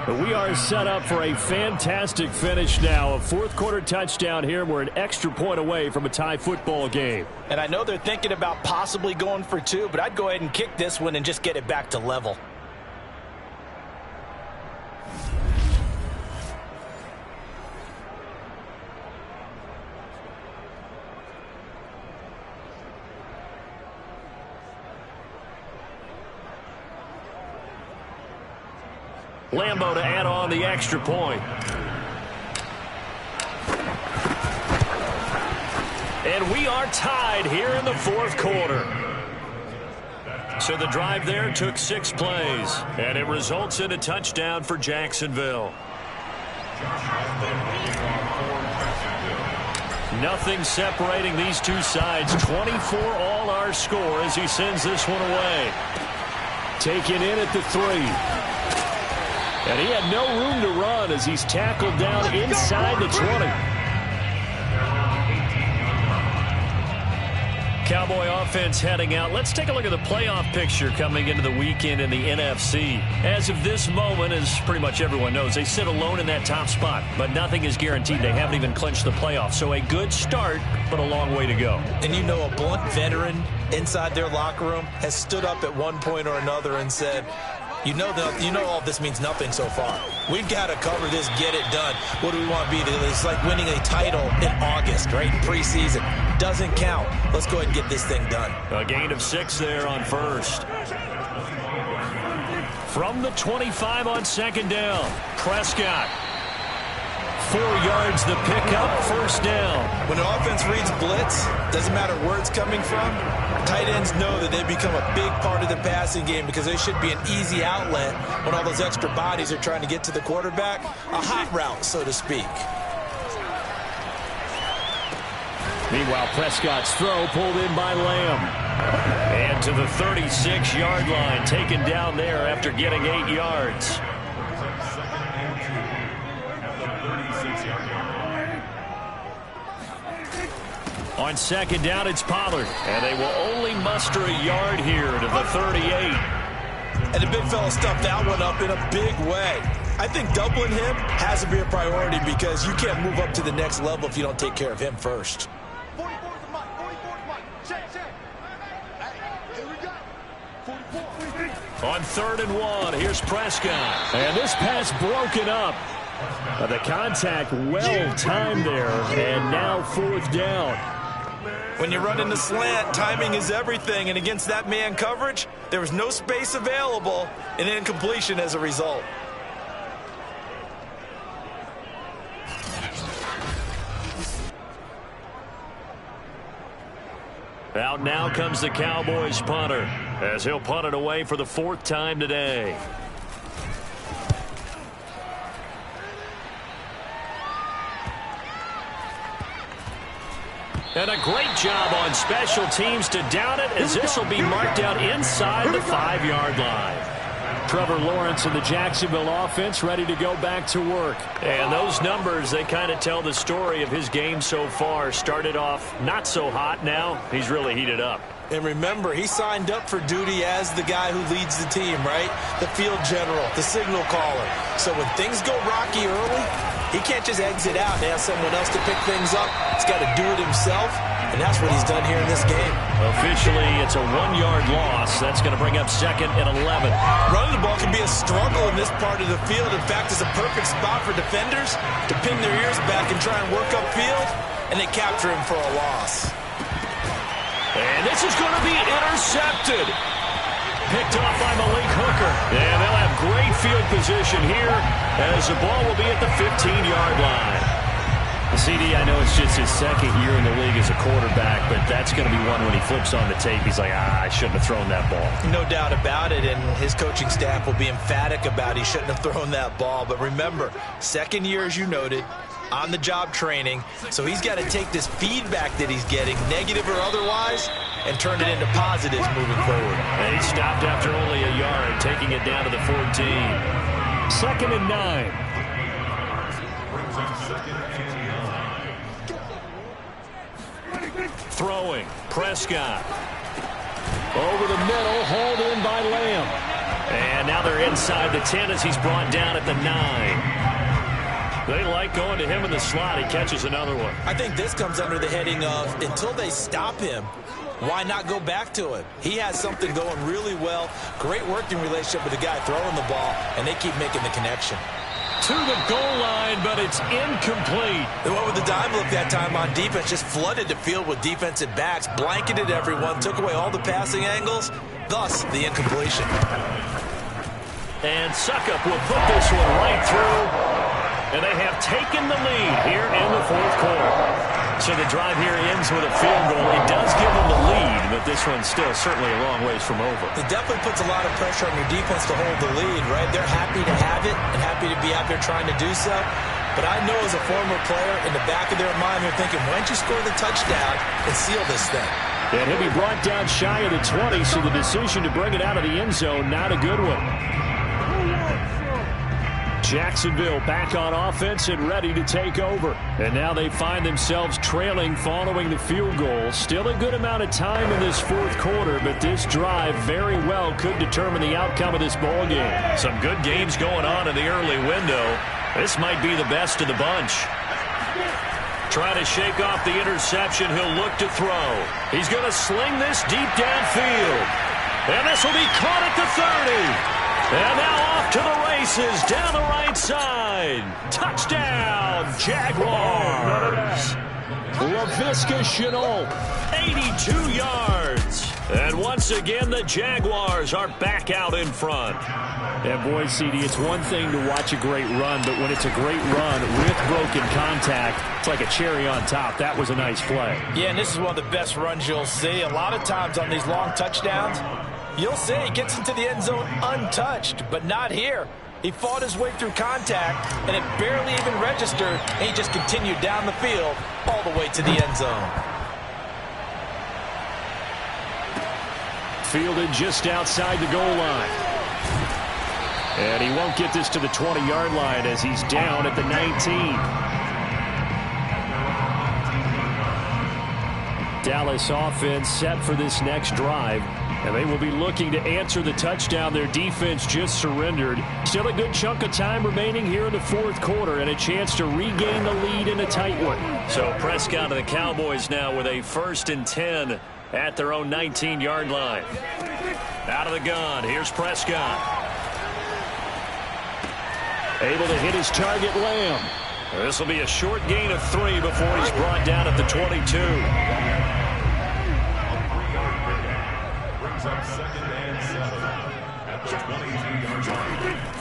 But we are set up for a fantastic finish now. A 4th-quarter touchdown here. We're an extra point away from a tie football game. And I know they're thinking about possibly going for 2, but I'd go ahead and kick this one and just get it back to level. Lambo to add on the extra point. And we are tied here in the 4th quarter. So the drive there took 6 plays, and it results in a touchdown for Jacksonville. Nothing separating these two sides. 24 all our score as he sends this one away. Taken in at the 3. And he had no room to run as he's tackled down inside the 20. Cowboy offense heading out. Let's take a look at the playoff picture coming into the weekend in the NFC. As of this moment, as pretty much everyone knows, they sit alone in that top spot. But nothing is guaranteed. They haven't even clinched the playoffs. So a good start, but a long way to go. And you know, a blunt veteran inside their locker room has stood up at one point or another and said, You know all this means nothing so far. We've got to cover this, get it done. What do we want to be? It's like winning a title in August, right? Preseason. Doesn't count. Let's go ahead and get this thing done. A gain of 6 there on first. From the 25 on second down, Prescott. 4 yards the pickup, first down. When an offense reads blitz, doesn't matter where it's coming from, tight ends know that they become a big part of the passing game because they should be an easy outlet when all those extra bodies are trying to get to the quarterback. A hot route, so to speak. Meanwhile, Prescott's throw pulled in by Lamb. And to the 36-yard line, taken down there after getting 8 yards. On second down, it's Pollard. And they will only muster a yard here to the 38. And the big fella stuffed that one up in a big way. I think doubling him has to be a priority because you can't move up to the next level if you don't take care of him first. On 3rd and 1, here's Prescott. And this pass broken up. The contact well timed there, and now 4th down. When you run in the slant, timing is everything, and against that man coverage, there was no space available, and incompletion as a result. Out now comes the Cowboys punter, as he'll punt it away for the 4th time today. And a great job on special teams to down it, as this will be marked out inside the 5-yard line. Trevor Lawrence and the Jacksonville offense ready to go back to work. And those numbers, they kind of tell the story of his game so far. Started off not so hot, now he's really heated up. And remember, he signed up for duty as the guy who leads the team, right? The field general, the signal caller. So when things go rocky early, he can't just exit out and ask someone else to pick things up. He's got to do it himself, and that's what he's done here in this game. Officially, it's a 1-yard loss. That's going to bring up 2nd and 11. Running the ball can be a struggle in this part of the field. In fact, it's a perfect spot for defenders to pin their ears back and try and work upfield, and they capture him for a loss. And this is going to be intercepted. Picked off by Malik Hooker. And they'll have great field position here as the ball will be at the 15-yard line. CD, I know it's just his 2nd year in the league as a quarterback, but that's going to be one when he flips on the tape. He's like, I shouldn't have thrown that ball. No doubt about it, and his coaching staff will be emphatic about he shouldn't have thrown that ball. But remember, 2nd year, as you noted, on-the-job training, so he's got to take this feedback that he's getting, negative or otherwise, and turn it into positives moving forward. And he stopped after only a yard, taking it down to the 14. 2nd and 9. Throwing, Prescott. Over the middle, hauled in by Lamb. And now they're inside the 10 as he's brought down at the 9. They like going to him in the slot. He catches another one. I think this comes under the heading of, until they stop him, why not go back to him? He has something going really well. Great working relationship with the guy throwing the ball, and they keep making the connection. To the goal line, but it's incomplete. They went with the dime look that time on defense, just flooded the field with defensive backs, blanketed everyone, took away all the passing angles, thus the incompletion. And Suckup will put this one right through. And they have taken the lead here in the 4th quarter. So the drive here ends with a field goal. It does give them the lead, but this one's still certainly a long ways from over. It definitely puts a lot of pressure on your defense to hold the lead, right? They're happy to have it and happy to be out there trying to do so. But I know as a former player, in the back of their mind, they're thinking, why don't you score the touchdown and seal this thing? And he'll be brought down shy of the 20, so the decision to bring it out of the end zone, not a good one. Jacksonville back on offense and ready to take over. And now they find themselves trailing following the field goal. Still a good amount of time in this 4th quarter, but this drive very well could determine the outcome of this ball game. Some good games going on in the early window. This might be the best of the bunch. Trying to shake off the interception, he'll look to throw. He's going to sling this deep downfield. And this will be caught at the 30. And now off to the races down the right side. Touchdown, Jaguars. Laviska Shenault, 82 yards. And once again, the Jaguars are back out in front. And boy, CD, it's one thing to watch a great run, but when it's a great run with broken contact, it's like a cherry on top. That was a nice play. Yeah, and this is one of the best runs you'll see. A lot of times on these long touchdowns, you'll see he gets into the end zone untouched, but not here. He fought his way through contact, and it barely even registered, and he just continued down the field all the way to the end zone. Fielded just outside the goal line. And he won't get this to the 20-yard line as he's down at the 19. Dallas offense set for this next drive. And they will be looking to answer the touchdown their defense just surrendered. Still a good chunk of time remaining here in the fourth quarter and a chance to regain the lead in a tight one. So Prescott and the Cowboys now with a 1st and 10 at their own 19-yard line. Out of the gun, here's Prescott. Able to hit his target, Lamb. This will be a short gain of 3 before he's brought down at the 22.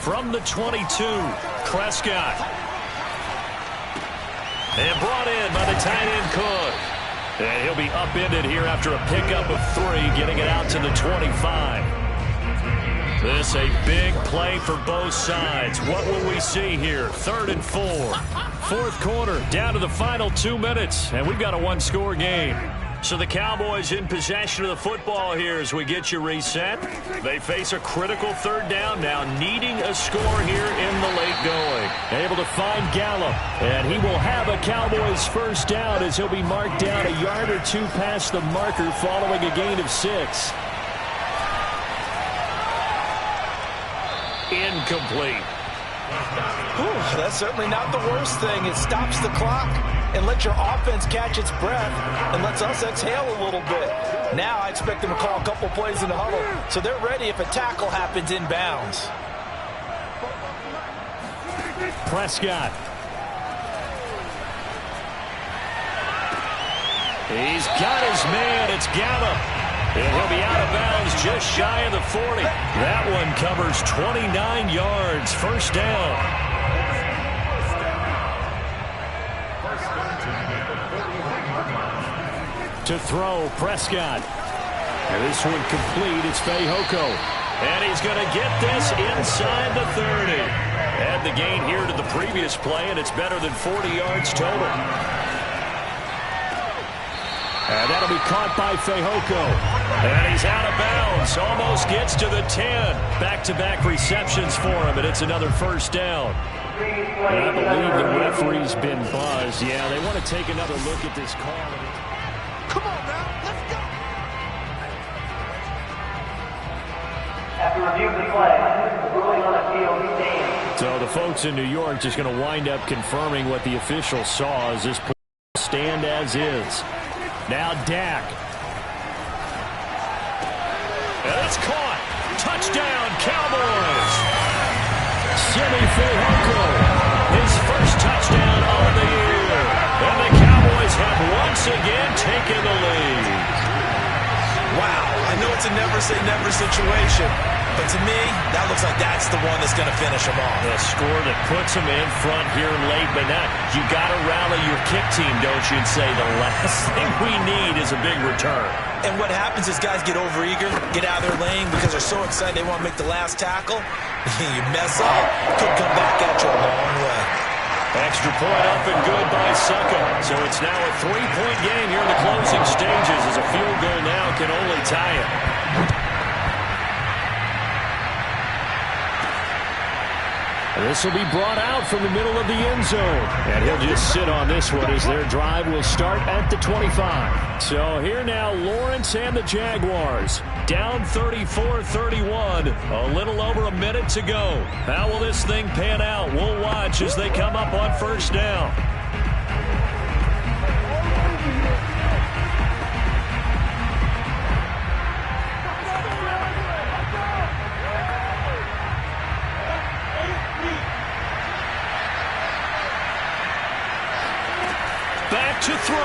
From the 22, Prescott. And brought in by the tight end Cook. And he'll be upended here after a pickup of 3, getting it out to the 25. This a big play for both sides. What will we see here? 3rd and 4. Fourth quarter, down to the final 2 minutes, and we've got a one-score game. So the Cowboys in possession of the football here as we get you reset. They face a critical 3rd down now, needing a score here in the late going. Able to find Gallup, and he will have a Cowboys 1st down as he'll be marked down a yard or 2 past the marker following a gain of 6. Incomplete. That's certainly not the worst thing. It stops the clock and lets your offense catch its breath and lets us exhale a little bit. Now I expect them to call a couple plays in the huddle so they're ready if a tackle happens inbounds. Prescott. He's got his man. It's Gallup. And he'll be out of bounds just shy of the 40. That one covers 29 yards. 1st down. To throw, Prescott. And this one complete. It's Fehoko. And he's going to get this inside the 30. Add the gain here to the previous play, and it's better than 40 yards total. And that'll be caught by Fehoko. And he's out of bounds. Almost gets to the 10. Back-to-back receptions for him, and it's another 1st down. And I believe the referee's been buzzed. Yeah, they want to take another look at this call. Come on now, let's go. After review the play, ruling on appeal stands. So the folks in New York just going to wind up confirming what the official saw as this play stand as is. Now Dak. And it's caught. Touchdown, Cowboys. Simi Fehoko. His 1st touchdown of the year. And the Cowboys have once again taken the lead. Wow, I know it's a never-say-never situation, but to me, that looks like that's the one that's going to finish them off. A score that puts them in front here late, but now you got to rally your kick team, don't you, and say the last thing we need is a big return. And what happens is guys get overeager, get out of their lane because they're so excited they want to make the last tackle. You mess up, could come back at you a long way. Extra point up and good by Succa. So it's now a 3-point game here in the closing stages as a field goal now can only tie it. This will be brought out from the middle of the end zone. And he'll just sit on this one as their drive will start at the 25. So here now, Lawrence and the Jaguars. Down 34-31. A little over a minute to go. How will this thing pan out? We'll watch as they come up on 1st down. Back to throw.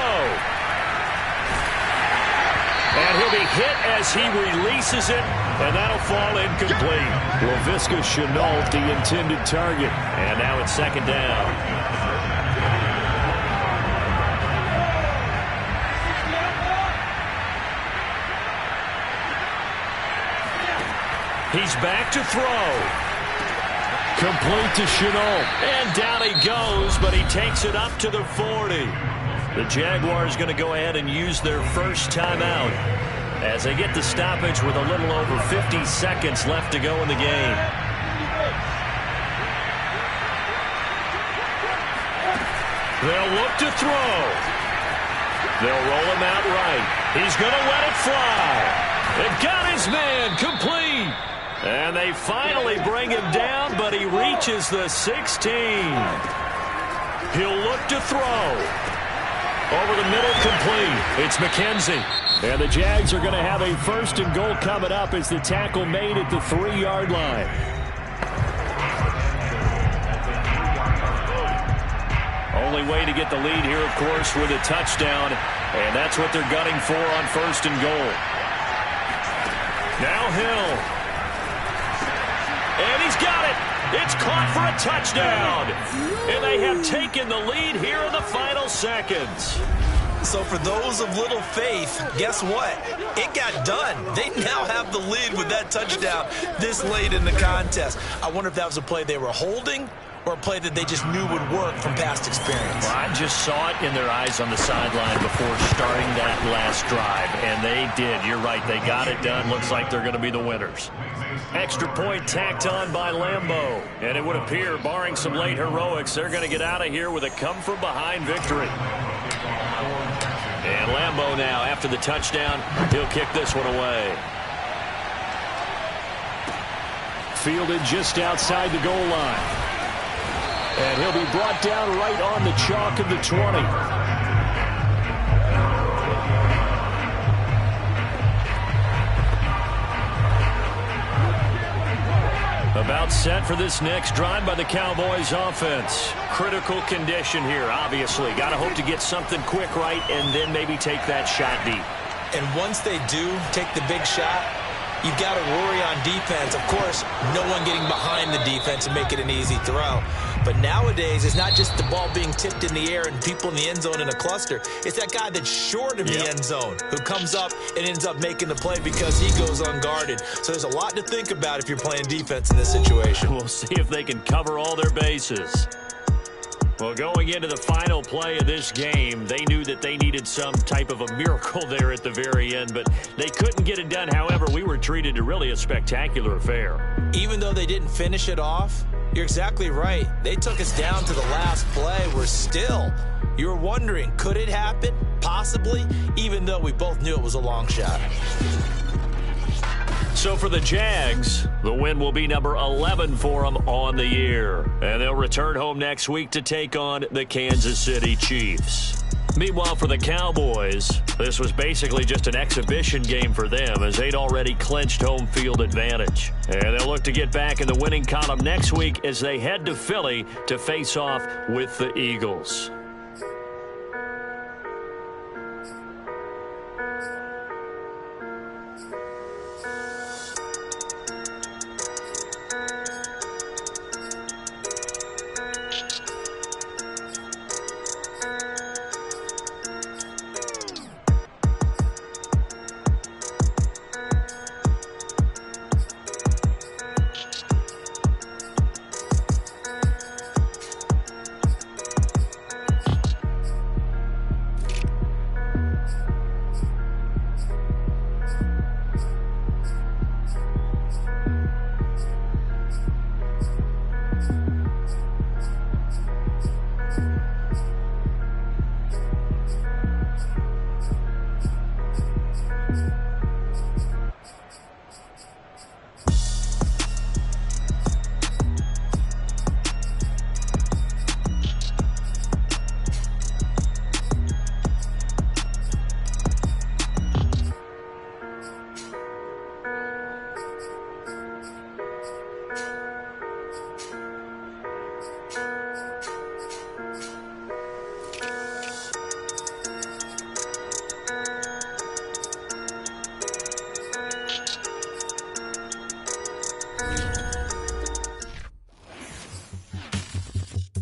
And he'll be hit as he releases it, and that'll fall incomplete. Laviska Shenault, the intended target. And now it's second down. He's back to throw. Complete to Shenault. And down he goes, but he takes it up to the 40. The Jaguars going to go ahead and use their first timeout as they get the stoppage with a little over 50 seconds left to go in the game. They'll look to throw. They'll roll him out right. He's going to let it fly. They've got his man complete. And they finally bring him down, but he reaches the 16. He'll look to throw. Over the middle, complete. It's McKenzie. And the Jags are going to have a first and goal coming up as the tackle made at the 3-yard line. Only way to get the lead here, of course, with a touchdown. And that's what they're gunning for on first and goal. Now Hill. And he's got it. It's caught for a touchdown. And they have taken the lead here in the final seconds. So for those of little faith, guess what? It got done. They now have the lead with that touchdown this late in the contest. I wonder if that was a play they were holding or a play that they just knew would work from past experience. Well, I just saw it in their eyes on the sideline before starting that last drive, and they did. You're right. They got it done. Looks like they're going to be the winners. Extra point tacked on by Lambeau. And it would appear, barring some late heroics, they're going to get out of here with a come-from-behind victory. And Lambeau now, after the touchdown, he'll kick this one away. Fielded just outside the goal line. And he'll be brought down right on the chalk of the 20. About set for this next drive by the Cowboys offense. Critical condition here, obviously. Got to hope to get something quick right and then maybe take that shot deep. And once they do take the big shot, you've got to worry on defense. Of course, no one getting behind the defense and make it an easy throw. But nowadays, it's not just the ball being tipped in the air and people in the end zone in a cluster. It's that guy that's short of the end zone who comes up and ends up making the play because he goes unguarded. So there's a lot to think about if you're playing defense in this situation. We'll see if they can cover all their bases. Well, going into the final play of this game, they knew that they needed some type of a miracle there at the very end, but they couldn't get it done. However, we were treated to really a spectacular affair. Even though they didn't finish it off, you're exactly right. They took us down to the last play. We're still, you were wondering, could it happen? Possibly, even though we both knew it was a long shot. So for the Jags, the win will be number 11 for them on the year. And they'll return home next week to take on the Kansas City Chiefs. Meanwhile, for the Cowboys, this was basically just an exhibition game for them as they'd already clinched home field advantage. And they'll look to get back in the winning column next week as they head to Philly to face off with the Eagles.